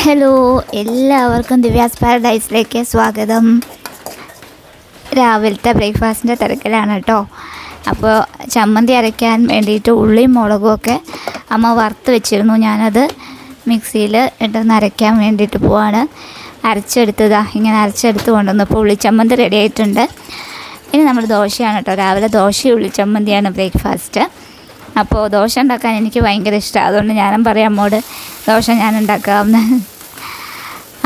Hello, എല്ലാവർക്കും ദിവ്യാസ് പാരഡൈസിലേക്ക് സ്വാഗതം. രാവിലത്തെ ബ്രേക്ക്ഫാസ്റ്റിൻ്റെ തിരക്കിലാണ് കേട്ടോ. അപ്പോൾ ചമ്മന്തി അരയ്ക്കാൻ വേണ്ടിയിട്ട് ഉള്ളിയും മുളകും ഒക്കെ അമ്മ വറുത്ത് വെച്ചിരുന്നു. ഞാനത് മിക്സിയിൽ ഇട്ടൊന്ന് അരയ്ക്കാൻ വേണ്ടിയിട്ട് പോവാണ്. ഇങ്ങനെ അരച്ചെടുത്ത് കൊണ്ടുവന്നപ്പോൾ ഉള്ളിച്ചമ്മന്തി റെഡി ആയിട്ടുണ്ട്. ഇനി നമ്മൾ ദോശയാണ് കേട്ടോ. രാവിലെ ദോശയും ഉള്ളിച്ചമ്മന്തിയാണ് ബ്രേക്ക്ഫാസ്റ്റ്. അപ്പോൾ ദോശ ഉണ്ടാക്കാൻ എനിക്ക് ഭയങ്കര ഇഷ്ടമാണ്. അതുകൊണ്ട് ഞാനും പറയാം അമ്മോട് ദോശ ഞാൻ ഉണ്ടാക്കാമെന്ന്.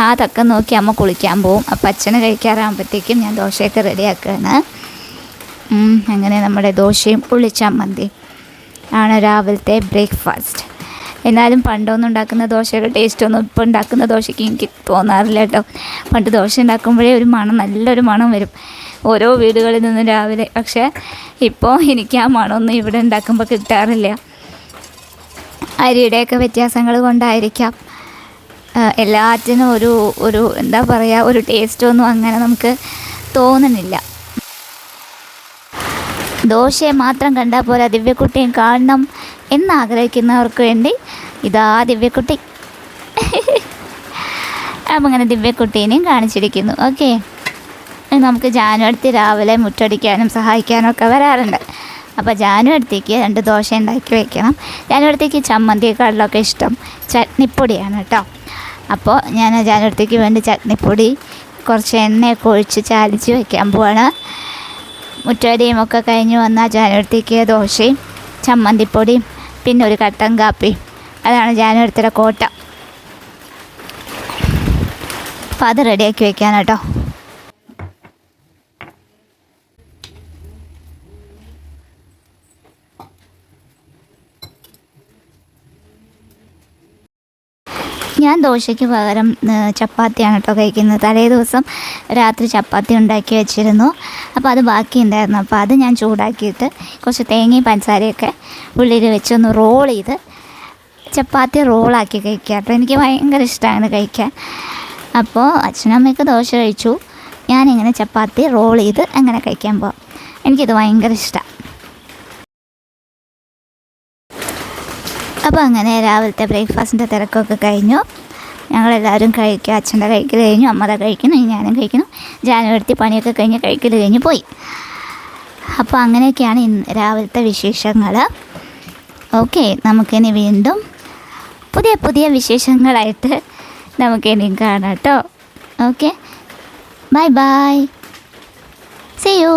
ആ തക്കം നോക്കി അമ്മ കുളിക്കാൻ പോവും. അപ്പോൾ അച്ഛന് കഴിക്കാറാകുമ്പോഴത്തേക്കും ഞാൻ ദോശയൊക്കെ റെഡിയാക്കുകയാണ്. അങ്ങനെ നമ്മുടെ ദോശയും ഉള്ളിച്ചമ്മന്തിയും ആണ് രാവിലത്തെ ബ്രേക്ക്ഫാസ്റ്റ്. എന്നാലും പണ്ടൊന്നും ഉണ്ടാക്കുന്ന ദോശയുടെ ടേസ്റ്റൊന്നും ഇപ്പോൾ ഉണ്ടാക്കുന്ന ദോശയ്ക്ക് എനിക്ക് തോന്നാറില്ല കേട്ടോ. പണ്ട് ദോശ ഉണ്ടാക്കുമ്പോഴേ ഒരു മണം, നല്ലൊരു മണം വരും ഓരോ വീടുകളിൽ നിന്നും രാവിലെ. പക്ഷേ ഇപ്പോൾ എനിക്ക് ആ മണമൊന്നും ഇവിടെ ഉണ്ടാക്കുമ്പോൾ കിട്ടാറില്ല. അരിയുടെയൊക്കെ വ്യത്യാസങ്ങൾ കൊണ്ടായിരിക്കാം എല്ലാറ്റിനും ഒരു എന്താ പറയുക, ഒരു ടേസ്റ്റൊന്നും അങ്ങനെ നമുക്ക് തോന്നുന്നില്ല. ദോശയെ മാത്രം കണ്ടാൽ പോലെ ദിവ്യക്കുട്ടിയും കാണണം എന്നാഗ്രഹിക്കുന്നവർക്ക് വേണ്ടി ഇതാ ദിവ്യക്കുട്ടി. അപ്പം അങ്ങനെ ദിവ്യക്കുട്ടീനെയും കാണിച്ചിരിക്കുന്നു. ഓക്കെ, നമുക്ക് ജാനു അടുത്ത് രാവിലെ മുറ്റടിക്കാനും സഹായിക്കാനും ഒക്കെ വരാറുണ്ട്. അപ്പോൾ ജാനു അടുത്തേക്ക് 2 ദോശ ഉണ്ടാക്കി വയ്ക്കണം. ജാനു അടുത്തേക്ക് ചമ്മന്തിയേക്കാളിലൊക്കെ ഇഷ്ടം ചട്നിപ്പൊടിയാണ് കേട്ടോ. അപ്പോൾ ഞാൻ ജാനു അടുത്തേക്ക് വേണ്ടി ചട്നിപ്പൊടി കുറച്ച് എണ്ണയൊക്കെ ഒഴിച്ച് ചാലിച്ച് വയ്ക്കാൻ പോവാണ്. മുറ്റടിയും ഒക്കെ കഴിഞ്ഞ് വന്നാൽ ജാനു അടുത്തേക്ക് ദോശയും ചമ്മന്തിപ്പൊടിയും പിന്നെ ഒരു കട്ടൻ കാപ്പി. അതാണ് ജാനു അടുത്തുള്ള കോട്ട. അപ്പോൾ അത് റെഡിയാക്കി വയ്ക്കാൻ കേട്ടോ. ഞാൻ ദോശയ്ക്ക് പകരം ചപ്പാത്തിയാണ് കേട്ടോ കഴിക്കുന്നത്. തലേ ദിവസം രാത്രി ചപ്പാത്തി ഉണ്ടാക്കി വെച്ചിരുന്നു. അപ്പോൾ അത് ബാക്കി ഉണ്ടായിരുന്നു. അപ്പോൾ അത് ഞാൻ ചൂടാക്കിയിട്ട് കുറച്ച് തേങ്ങയും പഞ്ചസാരയൊക്കെ ഉള്ളിൽ വെച്ചൊന്ന് റോൾ ചെയ്ത് ചപ്പാത്തി റോളാക്കി കഴിക്കുക കേട്ടോ. എനിക്ക് ഭയങ്കര ഇഷ്ടമാണ് കഴിക്കാൻ. അപ്പോൾ അച്ഛനമ്മയൊക്കെ ദോശ കഴിച്ചു, ഞാനിങ്ങനെ ചപ്പാത്തി റോൾ ചെയ്ത് അങ്ങനെ കഴിക്കാൻ പോകാം. എനിക്കിത് ഭയങ്കര ഇഷ്ടമാണ്. അപ്പോൾ അങ്ങനെ രാവിലത്തെ ബ്രേക്ക്ഫാസ്റ്റിൻ്റെ തിരക്കൊക്കെ കഴിഞ്ഞു. ഞങ്ങളെല്ലാവരും കഴിക്കുക. അച്ഛൻ്റെ കഴിക്കൽ കഴിഞ്ഞു, അമ്മയുടെ കഴിക്കുന്നു, ഞാനും കഴിക്കുന്നു. ജാനു എടുത്തി പണിയൊക്കെ കഴിഞ്ഞ് കഴിക്കൽ കഴിഞ്ഞ് പോയി. അപ്പോൾ അങ്ങനെയൊക്കെയാണ് ഇന്ന് രാവിലത്തെ വിശേഷങ്ങൾ. ഓക്കെ, നമുക്കിനി വീണ്ടും പുതിയ പുതിയ വിശേഷങ്ങളായിട്ട് നമുക്കിനിയും കാണാം കേട്ടോ. Okay, bye bye, see U.